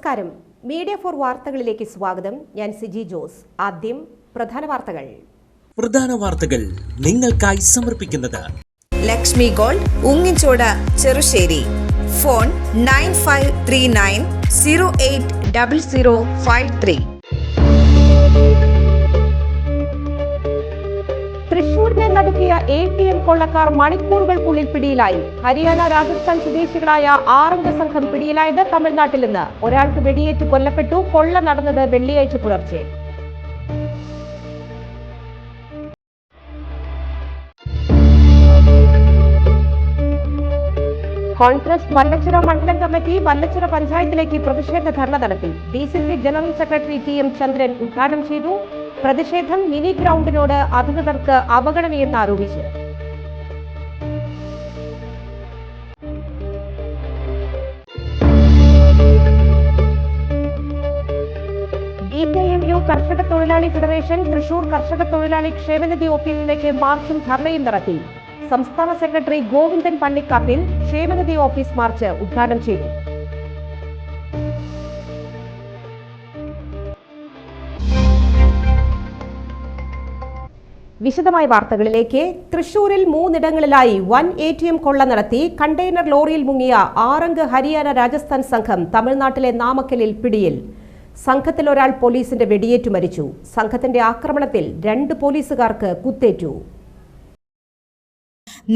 നമസ്കാരം. Media for വാർത്തകളിലേക്ക് സ്വാഗതം. ഞാൻ സിജി ജോസ്. ആദ്യം പ്രധാന വാർത്തകൾ നിങ്ങൾക്കായി സമർപ്പിക്കുന്നത് ലക്ഷ്മി ഗോൾഡ്, ഉങ്ങിച്ചോട്, ചെറുശ്ശേരി. ഫോൺ 9539080053. തൃശൂരിനെ നടുക്കിയ ATM കൊള്ളക്കാർ മണിക്കൂറുകൾക്കുള്ളിൽ പിടിയിലായി. ഹരിയാന, രാജസ്ഥാൻ സ്വദേശികളായ 6 സംഘം പിടിയിലായത് തമിഴ്നാട്ടിൽ നിന്ന്. ഒരാൾക്ക് വെടിയേറ്റ് കൊല്ലപ്പെട്ടു. കൊള്ള നടന്നത് വെള്ളിയാഴ്ച പുലർച്ചെ. കോൺഗ്രസ് വല്ലച്ചിറ മണ്ഡലം കമ്മിറ്റി വല്ലച്ചിറ പഞ്ചായത്തിലേക്ക് പ്രതിഷേധ ധർണ നടത്തി. DCC ജനറൽ സെക്രട്ടറി TM ചന്ദ്രൻ ഉദ്ഘാടനം ചെയ്തു. പ്രതിഷേധം മിനി ഗ്രൗണ്ടിനോട് അധികൃതർക്ക് അവഗണനയെന്ന് ആരോപിച്ചു. EKMU കർഷക തൊഴിലാളി ഫെഡറേഷൻ തൃശൂർ കർഷക തൊഴിലാളി ക്ഷേമനിധി ഓഫീസിലേക്ക് മാർച്ചും ധർണയും നടത്തി. സംസ്ഥാന സെക്രട്ടറി ഗോവിന്ദൻ പള്ളിക്കാട്ടിൽ ക്ഷേമനിധി ഓഫീസ് മാർച്ച് ഉദ്ഘാടനം ചെയ്തു. വിശദമായ വാർത്തകളിലേക്ക്. തൃശൂരിൽ 3 ഇടങ്ങളിലായി വൻ ATM കൊള്ള നടത്തി കണ്ടെയ്നർ ലോറിയിൽ മുങ്ങിയ 6 ഹരിയാന, രാജസ്ഥാൻ സംഘം തമിഴ്നാട്ടിലെ നാമക്കലിൽ പിടിയിൽ. സംഘത്തിൽ ഒരാൾ പോലീസിന്റെ വെടിയേറ്റു മരിച്ചു. സംഘത്തിന്റെ ആക്രമണത്തിൽ 2 പോലീസുകാർക്ക് കുത്തേറ്റു.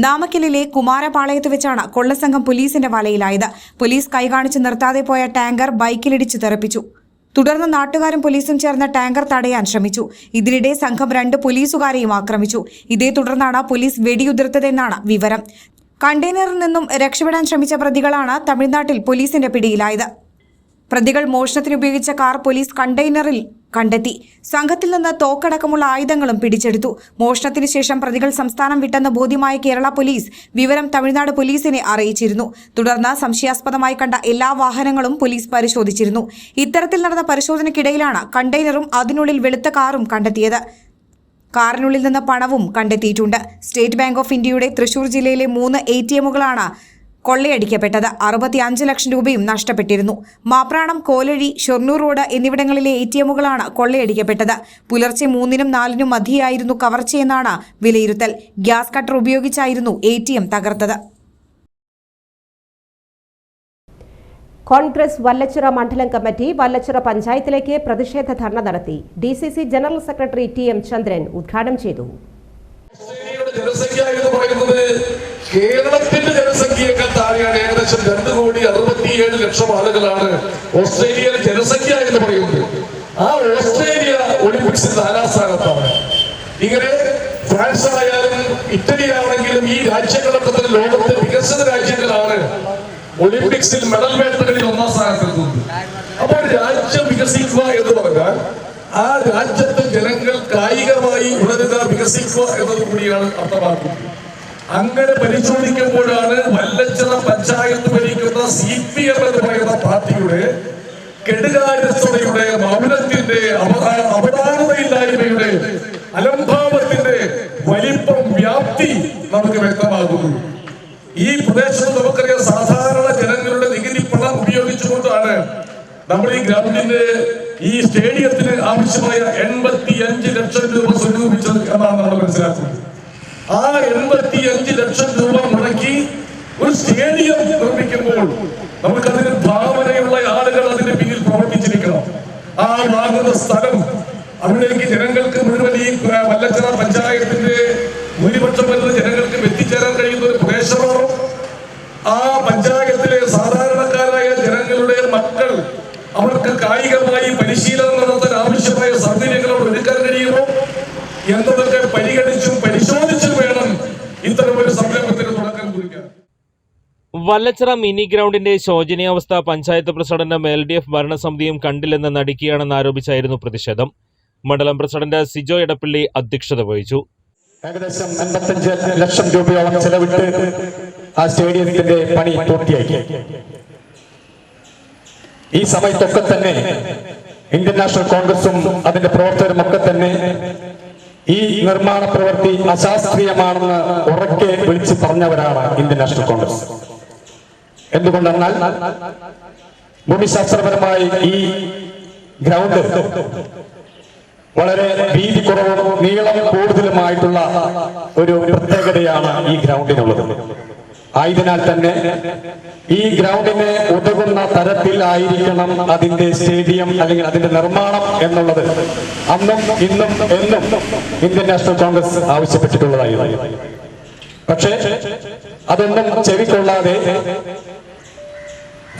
നാമക്കലിലെ കുമാരപാളയത്ത് വെച്ചാണ് കൊള്ളസംഘം പോലീസിന്റെ വലയിലായത്. പോലീസ് കൈകാണിച്ച് നിർത്താതെ പോയ ടാങ്കർ ബൈക്കിലിടിച്ച് തെറിപ്പിച്ചു. തുടർന്ന് നാട്ടുകാരും പോലീസും ചേർന്ന് ടാങ്കർ തടയാൻ ശ്രമിച്ചു. ഇതിനിടെ സംഘം 2 പോലീസുകാരെയും ആക്രമിച്ചു. ഇതേ തുടർന്നാണ് പോലീസ് വെടിയുതിർത്തതെന്നാണ് വിവരം. കണ്ടെയ്നറിൽ നിന്നും രക്ഷപ്പെടാൻ ശ്രമിച്ച പ്രതികളാണ് തമിഴ്നാട്ടിൽ പോലീസിന്റെ പിടിയിലായത്. പ്രതികൾ മോഷണത്തിനുപയോഗിച്ച കാർ പോലീസ് കണ്ടെയ്നറിൽ കണ്ടെത്തി. സംഘത്തിൽ നിന്ന് തോക്കടക്കമുള്ള ആയുധങ്ങളും പിടിച്ചെടുത്തു. മോഷണത്തിനു ശേഷം പ്രതികൾ സംസ്ഥാനം വിട്ടെന്ന് ബോധ്യമായ കേരള പോലീസ് വിവരം തമിഴ്നാട് പോലീസിനെ അറിയിച്ചിരുന്നു. തുടർന്ന് സംശയാസ്പദമായി കണ്ട എല്ലാ വാഹനങ്ങളും പോലീസ് പരിശോധിച്ചിരുന്നു. ഇത്തരത്തിൽ നടന്ന പരിശോധനയ്ക്കിടയിലാണ് കണ്ടെയ്നറും അതിനുള്ളിൽ വെളുത്ത കാറും കണ്ടെത്തിയത്. കാറിനുള്ളിൽ നിന്ന് പണവും കണ്ടെത്തിയിട്ടുണ്ട്. സ്റ്റേറ്റ് ബാങ്ക് ഓഫ് ഇന്ത്യയുടെ തൃശൂർ ജില്ലയിലെ 3 ATMകളാണ് കൊള്ളയടിക്കപ്പെട്ടത്. 65 ലക്ഷം രൂപയും നഷ്ടപ്പെട്ടിരുന്നു. മാപ്രാണം, കോലഴി, ഷൊർണൂർ റോഡ് എന്നിവിടങ്ങളിലെ ATMകളാണ് കൊള്ളയടിക്കപ്പെട്ടത്. പുലർച്ചെ 3-നും 4-നും മധ്യയായിരുന്നു കവർച്ചയെന്നാണ് വിലയിരുത്തൽ. ഗ്യാസ് കട്ടർ ഉപയോഗിച്ചായിരുന്നു ATM തകർത്തത്. കോൺഗ്രസ് വല്ലച്ചിറ മണ്ഡലം കമ്മിറ്റി വല്ലച്ചിറ പഞ്ചായത്തിലേക്ക് പ്രതിഷേധ ധർണ നടത്തി. DCC ജനറൽ സെക്രട്ടറി TM ചന്ദ്രൻ ഉദ്ഘാടനം ചെയ്തു. കേരളത്തിന്റെ ജനസംഖ്യയേക്കാൾ താഴെയാണ്. ഏകദേശം 2,67,00,000 ആളുകളാണ് ഓസ്ട്രേലിയയിലെ ജനസംഖ്യ എന്ന് പറയുന്നത്. ആ ഓസ്ട്രേലിയ ഒളിമ്പിക്സിൽ 4ാം സ്ഥാനത്താണ്. ഇങ്ങനെ ഫ്രാൻസ് ആയാലും ഇറ്റലി ആണെങ്കിലും ഈ രാജ്യങ്ങളൊക്കെ തന്നെ ലോകത്തെ വികസിത രാജ്യങ്ങളാണ് ഒളിമ്പിക്സിൽ മെഡൽ വേട്ടകളിൽ 1ാം സ്ഥാനത്തെത്തുന്നത്. അപ്പോൾ രാജ്യം വികസിക്കുക എന്ന് പറഞ്ഞാൽ ആ രാജ്യത്തെ ജനങ്ങൾ കായികമായി ഉണരുക, വികസിക്കുക എന്നത് കൂടിയാണ് അർത്ഥമാക്കുന്നത്. അങ്ങനെ പരിശോധിക്കുമ്പോഴാണ് വല്ലച്ചിറ പഞ്ചായത്ത് ഭരിക്കുന്ന CPM എന്ന് പറയുന്ന പാർട്ടിയുടെ കെടുകാര്യസ്ഥതയുടെ, മൗനത്തിന്റെ, അവധാനതയില്ലായ്മയുടെ, അലംഭാവത്തിന്റെ വലിപ്പം, വ്യാപ്തി നമുക്ക് വ്യക്തമാകുന്നു. ഈ പ്രദേശത്ത് നമുക്കറിയാം, സാധാരണ ജനങ്ങളുടെ നികുതി പണം ഉപയോഗിച്ചുകൊണ്ടാണ് നമ്മൾ ഈ ഗ്രൗണ്ടിന്റെ, ഈ സ്റ്റേഡിയത്തിന് ആവശ്യമായ 85 ലക്ഷം രൂപ സ്വരൂപിച്ചത് എന്നാണ് നമ്മൾ മനസ്സിലാക്കുന്നത്. ആ 85 ലക്ഷം രൂപ മുടക്കി ഒരു സ്റ്റേഡിയം നിർമ്മിക്കുമ്പോൾ നമുക്കതിന് ഭാവനയുള്ള ആളുകൾ അതിന്റെ പിന്നിൽ പ്രവർത്തിച്ചിരിക്കണം. ആ വാങ്ങുന്ന സ്ഥലം അവിടേക്ക് ജനങ്ങൾക്ക് മുഴുവൻ, ഈ വല്ലച്ചിറ പഞ്ചായത്തിന്റെ ഭൂരിപക്ഷം വരുന്ന ജനങ്ങൾക്ക് എത്തിച്ചേരാൻ കഴിയുന്ന ഒരു പ്രദേശമാണോ? ആ പഞ്ചായത്തിലെ സാധാരണക്കാരായ ജനങ്ങളുടെ മക്കൾ അവർക്ക് കായികമായി പരിശീലനം നടത്താൻ ആവശ്യമായ സൗകര്യങ്ങൾ ഒരുക്കാൻ കഴിയുമോ എന്നതൊക്കെ പരിഗണിച്ചും പരിശോധിച്ചും വേണം ഇത്തരമൊരു സംരംഭത്തിന് തുടക്കം കുറിക്കാൻ. വല്ലച്ചിറ മിനി ഗ്രൗണ്ടിന്റെ ശോചനീയാവസ്ഥ പഞ്ചായത്ത് പ്രസിഡന്റും LDF ഭരണസമിതിയും കണ്ടില്ലെന്ന് നടിക്കുകയാണെന്ന് ആരോപിച്ചായിരുന്നു പ്രതിഷേധം. മണ്ഡലം പ്രസിഡന്റ് സിജോ എടപ്പള്ളി അധ്യക്ഷത വഹിച്ചു. ഏകദേശം 55 ലക്ഷം രൂപയോളം ചെലവിട്ട് ആ സ്റ്റേഡിയത്തിന്റെ പണി പൂർത്തിയാക്കി. ഈ സമയത്തൊക്കെ തന്നെ ഇന്ത്യൻ നാഷണൽ കോൺഗ്രസും അതിന്റെ പ്രവർത്തകരും ഒക്കെ തന്നെ ഈ നിർമ്മാണ പ്രവൃത്തി അശാസ്ത്രീയമാണെന്ന് ഉറക്കെ വിളിച്ചു പറഞ്ഞവരാണ് ഇന്ത്യൻ നാഷണൽ കോൺഗ്രസ്. എന്തുകൊണ്ടെന്നാൽ ഭൂമിശാസ്ത്രപരമായി ഈ ഗ്രൗണ്ട് വളരെ വീതി കുറവും നീളം കൂടുതലുമായിട്ടുള്ള ഒരു പ്രത്യേകതയാണ് ഈ ഗ്രൗണ്ടിനുള്ളത്. ആയതിനാൽ തന്നെ ഈ ഗ്രൗണ്ടിന് ഉതകുന്ന തരത്തിലായിരിക്കണം അതിന്റെ സ്റ്റേഡിയം അല്ലെങ്കിൽ അതിന്റെ നിർമ്മാണം എന്നുള്ളത് അന്നും ഇന്നും എന്നും ഇന്ത്യൻ നാഷണൽ കോൺഗ്രസ് ആവശ്യപ്പെട്ടിട്ടുള്ളതായിരുന്നു. പക്ഷേ അതൊന്നും ചെവിക്കൊള്ളാതെ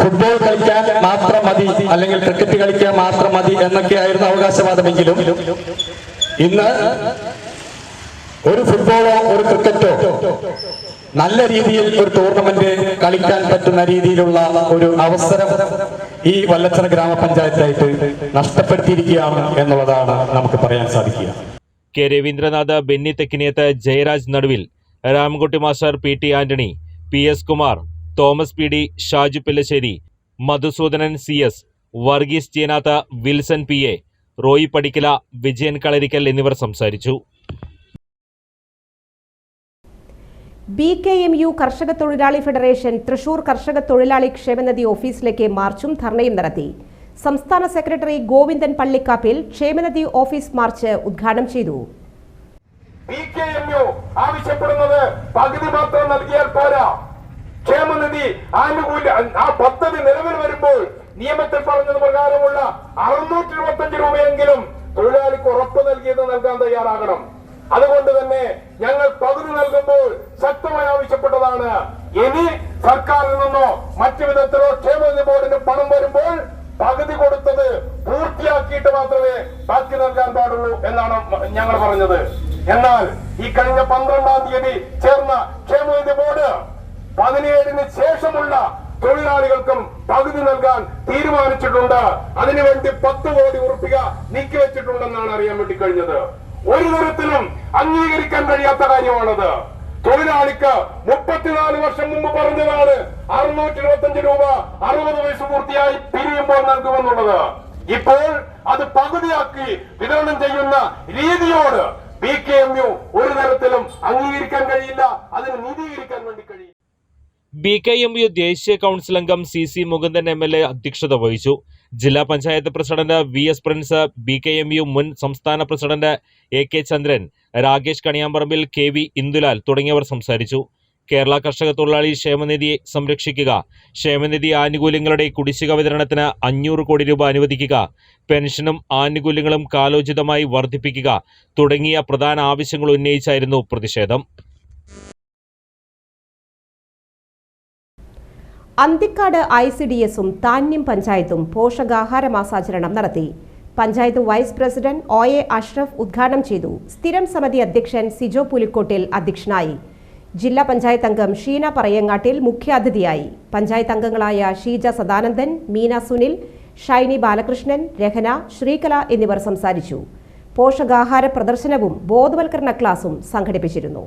ഫുട്ബോൾ കളിക്കാൻ മാത്രം മതി അല്ലെങ്കിൽ ക്രിക്കറ്റ് കളിക്കാൻ മാത്രം മതി എന്നൊക്കെയായിരുന്നു അവകാശവാദമെങ്കിലും ഇന്ന് ഒരു ഫുട്ബോളോ ഒരു ക്രിക്കറ്റോ നല്ല രീതിയിൽ ഒരു ടൂർണമെന്റ് കളിക്കാൻ പറ്റുന്ന രീതിയിലുള്ള ഒരു അവസരം ഈ വല്ലച്ചിറ ഗ്രാമപഞ്ചായത്തായിട്ട് നഷ്ടപ്പെടുത്തിയിരിക്കുകയാണ് എന്നുള്ളതാണ് നമുക്ക് പറയാൻ സാധിക്കുക. K Ravindranath, Benny Thekkiniyath, Jayaraj Naduvil, Ramankutty master, P T Antony, P S Kumar, Thomas P D, Shaju Pillassery, Madhusoodanan C S, Varghese Chenath, Wilson P A, Roy Padikkala, Vijayan Kalarikkal എന്നിവർ സംസാരിച്ചു. BKMU കർഷക തൊഴിലാളി ഫെഡറേഷൻ തൃശൂർ കർഷക തൊഴിലാളി ക്ഷേമനിധി ഓഫീസിലേക്ക് മാർച്ചും ധർണയും നടത്തി. സംസ്ഥാന സെക്രട്ടറി ഗോവിന്ദൻ പള്ളിക്കാപ്പിൽ ക്ഷേമനിധി ഓഫീസ് മാർച്ച് ഉദ്ഘാടനം ചെയ്തു. BKMU ആവശ്യപ്പെടുന്നത് പകുതി മാത്രം നൽകിയാൽ പോരാ. ക്ഷേമനിധി ആനുകൂല്യ ആ പദ്ധതി നിലവിൽ വരുമ്പോൾ നിയമത്തിൽ പറഞ്ഞത് പ്രകാരമുള്ള 625 രൂപയെങ്കിലും തൊഴിലാളിക്ക് ഉറപ്പ് നൽകിയത് നൽകാൻ തയ്യാറാകണം. അതുകൊണ്ട് തന്നെ ഞങ്ങൾ പകുതി നൽകുമ്പോൾ ശക്തമായി ആവശ്യപ്പെട്ടതാണ്, ഇനി സർക്കാരിൽ നിന്നോ മറ്റു വിധത്തിലോ ക്ഷേമനിധി ബോർഡിന് പണം വരുമ്പോൾ പകുതി കൊടുത്തത് പൂർത്തിയാക്കിയിട്ട് മാത്രമേ ബാക്കി നൽകാൻ പാടുള്ളൂ എന്നാണ് ഞങ്ങൾ പറഞ്ഞത്. എന്നാൽ ഈ കഴിഞ്ഞ 12-ാം തീയതി ചേർന്ന ക്ഷേമനിധി ബോർഡ് 17-ന് ശേഷമുള്ള തൊഴിലാളികൾക്കും പകുതി നൽകാൻ തീരുമാനിച്ചിട്ടുണ്ട്. അതിനുവേണ്ടി 10 കോടി രൂപ നീക്കിവെച്ചിട്ടുണ്ടെന്നാണ് അറിയാൻ വേണ്ടി കഴിഞ്ഞത്. ഒരു തരത്തിലും അംഗീകരിക്കാൻ കഴിയാത്ത കാര്യമാണത്. തൊഴിലാളിക്ക് 34 വർഷം മുമ്പ് പറഞ്ഞതാണ് 625 രൂപ 60 വയസ്സ് പൂർത്തിയായി പിരിയുമ്പോൾ നൽകുമെന്നുള്ളത്. ഇപ്പോൾ അത് പകുതിയാക്കി വിതരണം ചെയ്യുന്ന രീതിയോട് BKMU ഒരു തരത്തിലും അംഗീകരിക്കാൻ കഴിയില്ല, അതിന് നീതീകരിക്കാൻ വേണ്ടി കഴിയില്ല. BKMU ദേശീയ കൗൺസിൽ അംഗം CC മുകുന്ദൻ MLA അധ്യക്ഷത വഹിച്ചു. ജില്ലാ panchayat president VS Prince, BKMU മുൻ സംസ്ഥാന പ്രസിഡന്റ് AK ചന്ദ്രൻ, രാകേഷ് കണിയാമ്പറമ്പിൽ, KV ഇന്ദുലാൽ തുടങ്ങിയവർ സംസാരിച്ചു. കേരള കർഷക തൊഴിലാളി ക്ഷേമനിധി സംരക്ഷിക്കുക, ക്ഷേമനിധി ആനുകൂല്യങ്ങളുടെ കുടിശ്ശിക വിതരണത്തിന് 500 കോടി രൂപ അനുവദിക്കുക, പെൻഷനും ആനുകൂല്യങ്ങളും കാലോചിതമായി വർദ്ധിപ്പിക്കുക തുടങ്ങിയ പ്രധാന ആവശ്യങ്ങൾ ഉന്നയിച്ചായിരുന്നു പ്രതിഷേധം. അന്തിക്കാട് ICDS-ഉം താന്യം പഞ്ചായത്തും പോഷകാഹാര മാസാചരണം നടത്തി. Panchayat vice president OA Ashraf ഉദ്ഘാടനം ചെയ്തു. സ്ഥിരം സമിതി അധ്യക്ഷൻ സിജോ പുലിക്കോട്ടിൽ അധ്യക്ഷനായി. ജില്ലാ പഞ്ചായത്ത് അംഗം ഷീന പറയങ്ങാട്ടിൽ മുഖ്യാതിഥിയായി. പഞ്ചായത്ത് അംഗങ്ങളായ ഷീജ സദാനന്ദൻ, മീന സുനിൽ, ഷൈനി ബാലകൃഷ്ണൻ, രഹന, ശ്രീകല എന്നിവർ സംസാരിച്ചു. പോഷകാഹാര പ്രദർശനവും ബോധവൽക്കരണ ക്ലാസും സംഘടിപ്പിച്ചിരുന്നു.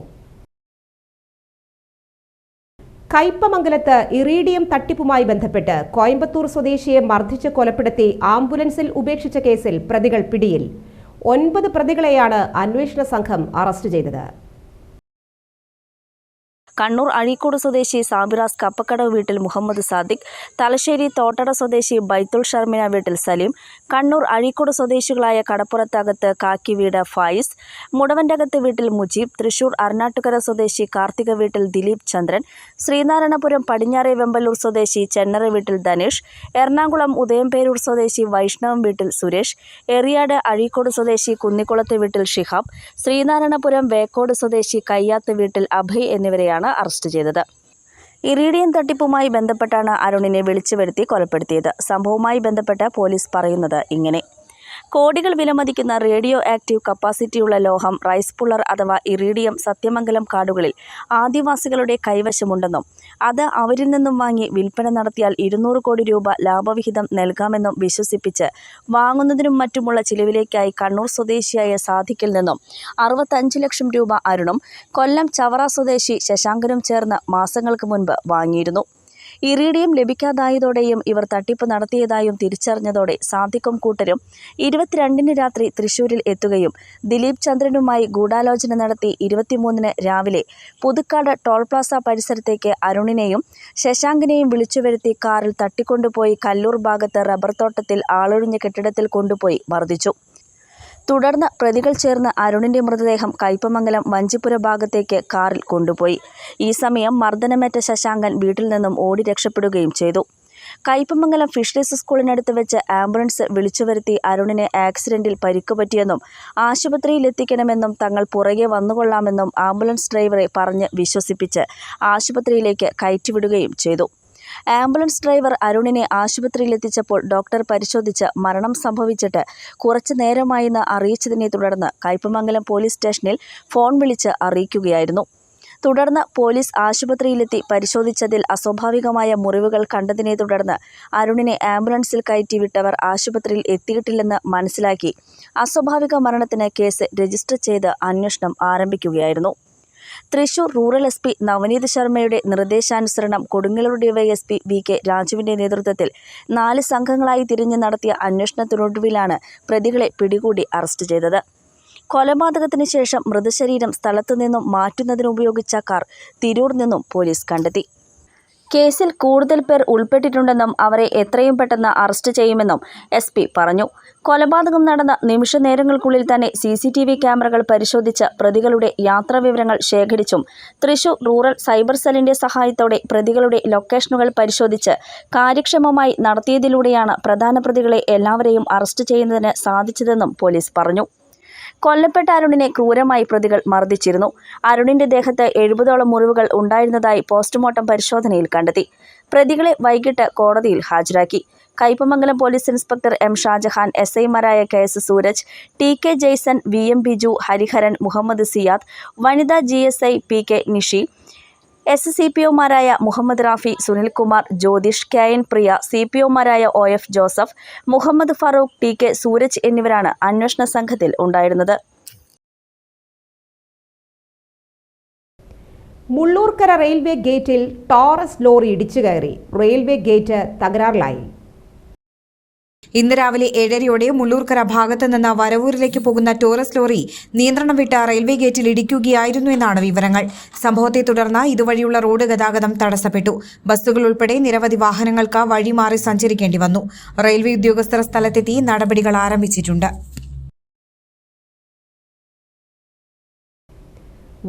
കയ്പമംഗലത്ത് ഇറീഡിയം തട്ടിപ്പുമായി ബന്ധപ്പെട്ട് കോയമ്പത്തൂർ സ്വദേശിയെ മർദ്ദിച്ച് കൊലപ്പെടുത്തി ആംബുലൻസിൽ ഉപേക്ഷിച്ച കേസിൽ പ്രതികൾ പിടിയിൽ. 9 പ്രതികളെയാണ് അന്വേഷണ സംഘം അറസ്റ്റ് ചെയ്തത്. കണ്ണൂർ അഴീക്കോട് സ്വദേശി സാബിറാസ് കപ്പക്കടവ് വീട്ടിൽ മുഹമ്മദ് സാദിഖ്, തലശ്ശേരി തോട്ടട സ്വദേശി ബൈത്തുൽ ഷർമിന വീട്ടിൽ സലീം, കണ്ണൂർ അഴീക്കോട് സ്വദേശികളായ കടപ്പുറത്തകത്ത് കാക്കി വീട് ഫായിസ്, മുടവൻ്റകത്ത് വീട്ടിൽ മുജീബ്, തൃശൂർ അർണാട്ടുകര സ്വദേശി കാർത്തിക വീട്ടിൽ ദിലീപ് ചന്ദ്രൻ, ശ്രീനാരായണപുരം പടിഞ്ഞാറേ വെമ്പല്ലൂർ സ്വദേശി ചെന്നറ വീട്ടിൽ ധനേഷ്, എറണാകുളം ഉദയംപേരൂർ സ്വദേശി വൈഷ്ണവം വീട്ടിൽ സുരേഷ്, എറിയാട് അഴീക്കോട് സ്വദേശി കുന്നിക്കുളത്ത് വീട്ടിൽ ഷിഹാബ്, ശ്രീനാരായണപുരം വേക്കോട് സ്വദേശി കയ്യാത്ത് വീട്ടിൽ അഭയ് എന്നിവരെയാണ് അറസ്റ്റ് ചെയ്തത്. ഇറീഡിയം തട്ടിപ്പുമായി ബന്ധപ്പെട്ടാണ് അരുണിനെ വിളിച്ചു വരുത്തി കൊലപ്പെടുത്തിയത്. സംഭവവുമായി ബന്ധപ്പെട്ട് പോലീസ് പറയുന്നത് ഇങ്ങനെ: കോടികൾ വിലമതിക്കുന്ന റേഡിയോ ആക്റ്റീവ് കപ്പാസിറ്റിയുള്ള ലോഹം റൈസ് പുള്ളർ അഥവാ ഇറീഡിയം സത്യമംഗലം കാടുകളിൽ ആദിവാസികളുടെ കൈവശമുണ്ടെന്നും അത് അവരിൽ നിന്നും വാങ്ങി വിൽപ്പന നടത്തിയാൽ 200 കോടി രൂപ ലാഭവിഹിതം നൽകാമെന്നും വിശ്വസിപ്പിച്ച് വാങ്ങുന്നതിനും മറ്റുമുള്ള ചിലവിലേക്കായി കണ്ണൂർ സ്വദേശിയായ സാദിഖിൽ നിന്നും 65 ലക്ഷം രൂപ അരുണും കൊല്ലം ചവറ സ്വദേശി ശശാങ്കനും ചേർന്ന് മാസങ്ങൾക്ക് മുൻപ് വാങ്ങിയിരുന്നു. ഇറീഡിയം ലഭിക്കാതായതോടെയും ഇവർ തട്ടിപ്പ് നടത്തിയതായും തിരിച്ചറിഞ്ഞതോടെ സാദിഖും കൂട്ടരും 22-ന് രാത്രി തൃശൂരിൽ എത്തുകയും ദിലീപ് ചന്ദ്രനുമായി ഗൂഢാലോചന നടത്തി 23-ന് രാവിലെ പുതുക്കാട് ടോൾ പ്ലാസ പരിസരത്തേക്ക് അരുണിനെയും ശശാങ്കിനെയും വിളിച്ചുവരുത്തി കാറിൽ തട്ടിക്കൊണ്ടുപോയി കല്ലൂർ ഭാഗത്ത് റബ്ബർ തോട്ടത്തിൽ ആളൊഴിഞ്ഞ കെട്ടിടത്തിൽ കൊണ്ടുപോയി മർദ്ദിച്ചു. തുടർന്ന് പ്രതികൾ ചേർന്ന് അരുണിന്റെ മൃതദേഹം കയ്പമംഗലം വഞ്ചിപ്പുര ഭാഗത്തേക്ക് കാറിൽ കൊണ്ടുപോയി. ഈ സമയം മർദ്ദനമേറ്റ ശശാങ്കൻ വീട്ടിൽ നിന്നും ഓടി രക്ഷപ്പെടുകയും ചെയ്തു. കയ്പമംഗലം ഫിഷറീസ് സ്കൂളിനടുത്ത് വെച്ച് ആംബുലൻസ് വിളിച്ചുവരുത്തി അരുണിന് ആക്സിഡന്റിൽ പരിക്കുപറ്റിയെന്നും ആശുപത്രിയിലെത്തിക്കണമെന്നും തങ്ങൾ പുറകെ വന്നുകൊള്ളാമെന്നും ആംബുലൻസ് ഡ്രൈവറെ പറഞ്ഞ് വിശ്വസിപ്പിച്ച് ആശുപത്രിയിലേക്ക് കയറ്റിവിടുകയും ചെയ്തു. ആംബുലൻസ് ഡ്രൈവർ അരുണിനെ ആശുപത്രിയിലെത്തിച്ചപ്പോൾ ഡോക്ടർ പരിശോധിച്ച് മരണം സംഭവിച്ചിട്ട് കുറച്ചു നേരമായെന്ന് അറിയിച്ചതിനെ തുടർന്ന് കയ്പമംഗലം പോലീസ് സ്റ്റേഷനിൽ ഫോൺ വിളിച്ച് അറിയിക്കുകയായിരുന്നു. തുടർന്ന് പോലീസ് ആശുപത്രിയിലെത്തി പരിശോധിച്ചതിൽ അസ്വാഭാവികമായ മുറിവുകൾ കണ്ടതിനെ തുടർന്ന് അരുണിനെ ആംബുലൻസിൽ കയറ്റി വിട്ടവർ ആശുപത്രിയിൽ എത്തിയിട്ടില്ലെന്ന് മനസ്സിലാക്കി അസ്വാഭാവിക മരണത്തിന് കേസ് രജിസ്റ്റർ ചെയ്ത് അന്വേഷണം ആരംഭിക്കുകയായിരുന്നു. Thrissur rural S P Navneeth ശർമ്മയുടെ നിർദ്ദേശാനുസരണം കൊടുങ്ങല്ലൂർ ഡിവൈഎസ്പി വി.കെ. രാജുവിന്റെ നേതൃത്വത്തിൽ 4 സംഘങ്ങളായി തിരിഞ്ഞ് നടത്തിയ അന്വേഷണത്തിനൊടുവിലാണ് പ്രതികളെ പിടികൂടി അറസ്റ്റ് ചെയ്തത്. കൊലപാതകത്തിന് ശേഷം മൃതശരീരം സ്ഥലത്തുനിന്നും മാറ്റുന്നതിനുപയോഗിച്ച കാർ തിരൂർ നിന്നും പോലീസ് കണ്ടെത്തി. കേസിൽ കൂടുതൽ പേർ ഉൾപ്പെട്ടിട്ടുണ്ടെന്നും അവരെ എത്രയും പെട്ടെന്ന് അറസ്റ്റ് ചെയ്യുമെന്നും SP പറഞ്ഞു. കൊലപാതകം നടന്ന നിമിഷനേരങ്ങൾക്കുള്ളിൽ തന്നെ CCTV ക്യാമറകൾ പരിശോധിച്ച് പ്രതികളുടെ യാത്രാവിവരങ്ങൾ ശേഖരിച്ചും തൃശൂർ റൂറൽ സൈബർ സെല്ലിന്റെ സഹായത്തോടെ പ്രതികളുടെ ലൊക്കേഷനുകൾ പരിശോധിച്ച് കാര്യക്ഷമമായി നടത്തിയതിലൂടെയാണ് പ്രധാന പ്രതികളെ എല്ലാവരെയും അറസ്റ്റ് ചെയ്യുന്നതിന് സാധിച്ചതെന്നും പോലീസ് പറഞ്ഞു. കൊല്ലപ്പെട്ട അരുണിനെ ക്രൂരമായി പ്രതികൾ മർദ്ദിച്ചിരുന്നു. അരുണിന്റെ ദേഹത്ത് 70ഓളം മുറിവുകൾ ഉണ്ടായിരുന്നതായി പോസ്റ്റ്മോർട്ടം പരിശോധനയിൽ കണ്ടെത്തി. പ്രതികളെ വൈകിട്ട് കോടതിയിൽ ഹാജരാക്കി. Kaipamangalam police inspector M. Shajahan, SI-മാരായ KS Sooraj, TK Jaison, VM Biju, Hariharan, Muhammad Siyad, വനിതാ GSI PK നിഷി, SCPO-മാരായ മുഹമ്മദ് റാഫി, സുനിൽകുമാർ, ജ്യോതിഷ്, KN പ്രിയ, CPO-മാരായ OF Joseph, Muhammad Farooq, TK Sooraj എന്നിവരാണ് അന്വേഷണ സംഘത്തിൽ ഉണ്ടായിരുന്നത്. മുള്ളൂർക്കര റെയിൽവേ ഗേറ്റിൽ ടോറസ് ലോറി ഇടിച്ചുകയറി. റെയിൽവേ ഗേറ്റ് തകരാറിലായി. ഇന്ന് രാവിലെ 7:30യോടെ മുള്ളൂർക്കര ഭാഗത്ത് നിന്ന് വരവൂരിലേക്ക് പോകുന്ന ടോറസ് ലോറി നിയന്ത്രണം വിട്ട റെയിൽവേ ഗേറ്റിൽ ഇടിക്കുകയായിരുന്നു എന്നാണ് വിവരങ്ങൾ. സംഭവത്തെ തുടർന്ന് ഇതുവഴിയുള്ള റോഡ് ഗതാഗതം തടസ്സപ്പെട്ടു. ബസ്സുകൾ ഉൾപ്പെടെ നിരവധി വാഹനങ്ങൾക്ക് വഴിമാറി സഞ്ചരിക്കേണ്ടി വന്നു. റെയിൽവേ ഉദ്യോഗസ്ഥർ സ്ഥലത്തെത്തി നടപടികൾ ആരംഭിച്ചിട്ടുണ്ട്.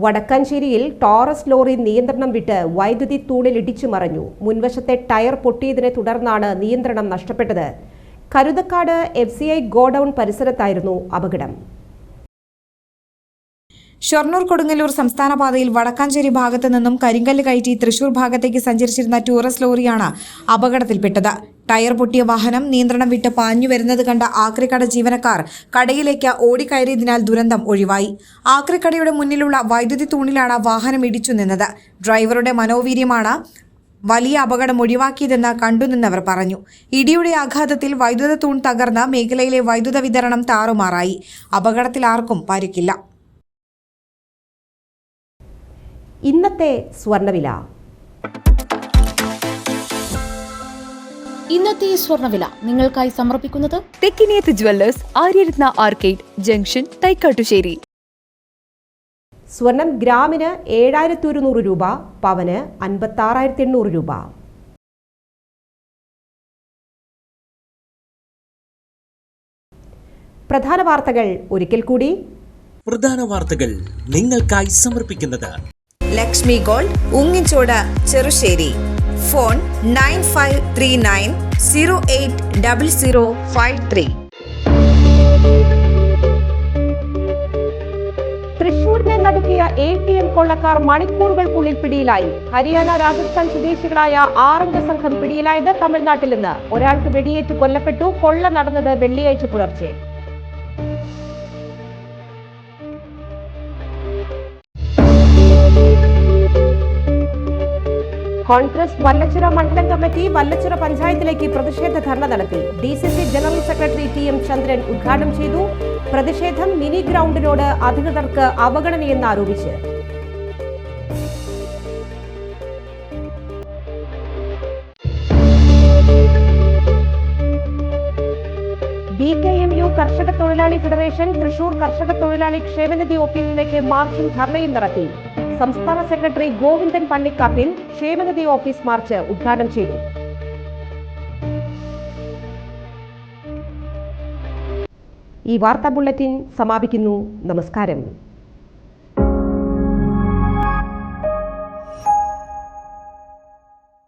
വടക്കാഞ്ചേരിയിൽ ടോറസ് ലോറി നിയന്ത്രണം വിട്ട് വൈദ്യുതി തൂണിൽ ഇടിച്ചു മറിഞ്ഞു. മുൻവശത്തെ ടയർ പൊട്ടിയതിനെ തുടർന്നാണ് നിയന്ത്രണം നഷ്ടപ്പെട്ടത്. കരുതക്കാട് FCI ഗോഡൌൺ പരിസരത്തായിരുന്നു അപകടം. ഷൊർണൂർ കൊടുങ്ങല്ലൂർ സംസ്ഥാന പാതയിൽ വടക്കാഞ്ചേരി ഭാഗത്തു നിന്നും കരിങ്കല്ല് കയറ്റി തൃശൂർ ഭാഗത്തേക്ക് സഞ്ചരിച്ചിരുന്ന ടൂറിസ്റ്റ് ലോറിയാണ് അപകടത്തിൽപ്പെട്ടത്. ടയർ പൊട്ടിയ വാഹനം നിയന്ത്രണം വിട്ട് പാഞ്ഞു വരുന്നത് കണ്ട ആക്രിക്കട ജീവനക്കാർ കടയിലേക്ക് ഓടിക്കയറിയതിനാൽ ദുരന്തം ഒഴിവായി. ആക്രിക്കടയുടെ മുന്നിലുള്ള വൈദ്യുതി തൂണിലാണ് വാഹനം ഇടിച്ചു നിന്നത്. ഡ്രൈവറുടെ മനോവീര്യമാണ് വലിയ അപകടം ഒഴിവാക്കിയതെന്ന് കണ്ടുനിന്നവർ പറഞ്ഞു. ഇടിയുടെ ആഘാതത്തിൽ വൈദ്യുത തൂൺ തകർന്ന് മേഖലയിലെ വൈദ്യുത വിതരണം താറുമാറായി. അപകടത്തിൽ ആർക്കും പരിക്കില്ല. ഇന്നത്തെ സ്വർണ്ണവില. ഇന്നത്തെ സ്വർണ്ണവില നിങ്ങൾക്കായി സമർപ്പിക്കുന്നത് Thekkiniyath jewellers, Aryaratna arcade junction, Thaikkattussery. സ്വർണം ഗ്രാമിന് 7100 രൂപ, പവന് 56,800 രൂപ. പ്രധാന വാർത്തകൾ ഒരിക്കൽ കൂടി. പ്രധാന വാർത്തകൾ നിങ്ങൾക്കായി സമർപ്പിക്കുന്നത് ലക്ഷ്മി ഗോൾഡ്, ഉങ്ങിച്ചോട്, ചെറുശ്ശേരി. ഫോൺ 9539080053. തൃശൂരിനെ നടുക്കിയ ATM കൊള്ളക്കാർ മണിക്കൂറുകൾക്കുള്ളിൽ പിടിയിലായി. ഹരിയാന, രാജസ്ഥാൻ സ്വദേശികളായ 6 സംഘം പിടിയിലായത് തമിഴ്നാട്ടിൽ നിന്ന്. ഒരാൾക്ക് വെടിയേറ്റ് കൊല്ലപ്പെട്ടു. കൊള്ള നടന്നത് വെള്ളിയാഴ്ച പുലർച്ചെ. കോൺഗ്രസ് വല്ലച്ചിറ മണ്ഡലം കമ്മിറ്റി വല്ലച്ചിറ പഞ്ചായത്തിലേക്ക് പ്രതിഷേധ ധർണ നടത്തി. DCC ജനറൽ സെക്രട്ടറി TM ചന്ദ്രൻ ഉദ്ഘാടനം ചെയ്തു. പ്രതിഷേധം മിനി ഗ്രൗണ്ടിനോട് അധികൃതർക്ക് അവഗണനയെന്ന് ആരോപിച്ച്. BKMU കർഷക തൊഴിലാളി ഫെഡറേഷൻ തൃശൂർ കർഷക തൊഴിലാളി ക്ഷേമനിധി ഓഫീസിലേക്ക് മാർച്ചും ധർണയും നടത്തി. സംസ്ഥാന സെക്രട്ടറി ഗോവിന്ദൻ പള്ളിക്കാട്ടിൽ ക്ഷേമനിധി ഓഫീസ് മാർച്ച് ഉദ്ഘാടനം ചെയ്തു. ഈ വാർത്താ ബുള്ളറ്റിൻ സമാപിക്കുന്നു. നമസ്കാരം.